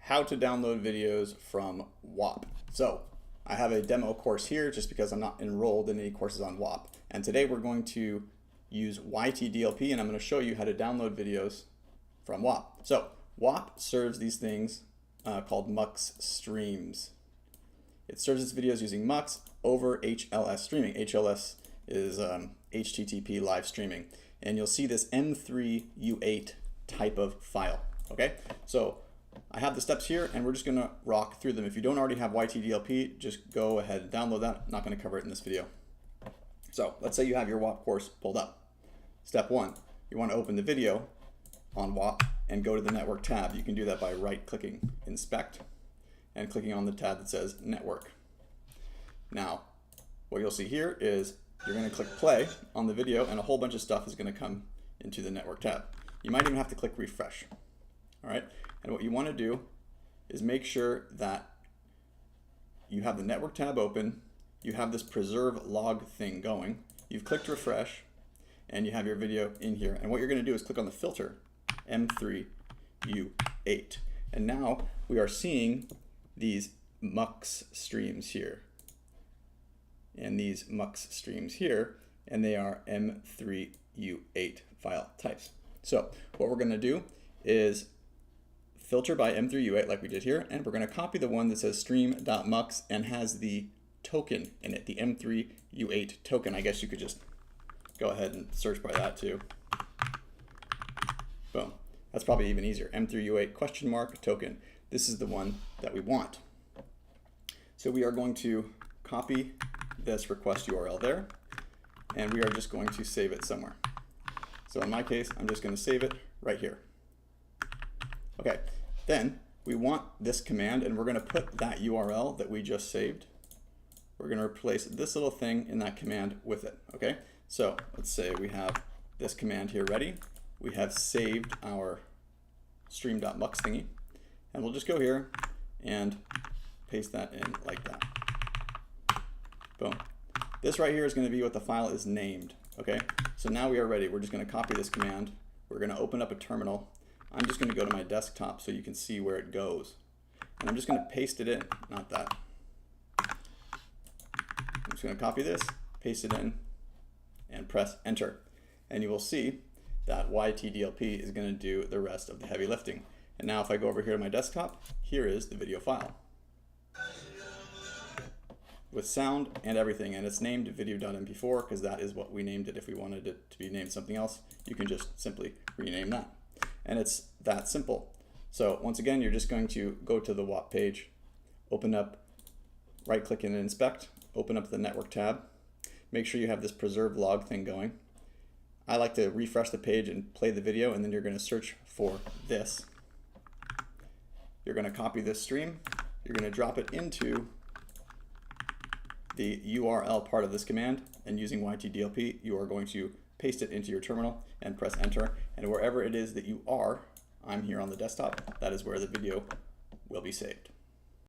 how to download videos from Whop. So I have a demo course here just because I'm not enrolled in any courses on Whop. And today we're going to use YTDLP and I'm going to show you how to download videos from Whop. So Whop serves these things called MUX streams. It serves its videos using MUX over HLS streaming. HLS is HTTP live streaming. And you'll see this M3U8 type of file. Okay, so I have the steps here and we're just going to rock through them. If you don't already have YTDLP, just go ahead and download that. I'm not going to cover it in this video. So let's say you have your Whop course pulled up. Step one, you want to open the video on Whop and go to the network tab. You can do that by right-clicking Inspect and clicking on the tab that says Network. Now, what you'll see here is you're going to click play on the video and a whole bunch of stuff is going to come into the network tab. You might even have to click refresh. All right, and what you want to do is make sure that you have the network tab open, you have this preserve log thing going, you've clicked refresh, and you have your video in here. And what you're going to do is click on the filter, M3U8. And now we are seeing these MUX streams here. And these MUX streams here, and they are M3U8 file types. So what we're going to do is filter by M3U8 like we did here, and we're going to copy the one that says stream.mux and has the token in it, the M3U8 token. I guess you could just go ahead and search by that too. Boom. That's probably even easier. M3U8 question mark token. This is the one that we want. So we are going to copy this request URL there, and we are just going to save it somewhere. So in my case, I'm just going to save it right here. Okay, then we want this command, and we're going to put that URL that we just saved. We're going to replace this little thing in that command with it. Okay, so let's say we have this command here ready. We have saved our stream.mux thingy, and we'll just go here and paste that in like that. Boom. This right here is going to be what the file is named. Okay, so now we are ready. We're just going to copy this command. We're going to open up a terminal. I'm just going to go to my desktop so you can see where it goes. And I'm just going to paste it in, not that. I'm just going to copy this, paste it in, and press enter. And you will see that YTDLP is going to do the rest of the heavy lifting. And now if I go over here to my desktop, here is the video file with sound and everything, and it's named video.mp4 because that is what we named it. If we wanted it to be named something else, you can just simply rename that. And it's that simple. So once again, you're just going to go to the Whop page, open up, right-click and inspect, open up the network tab, make sure you have this preserve log thing going. I like to refresh the page and play the video, and then you're going to search for this. You're going to copy this stream, you're going to drop it into the URL part of this command, and using YTDLP, you are going to paste it into your terminal and press enter. And wherever it is that you are, I'm here on the desktop, that is where the video will be saved.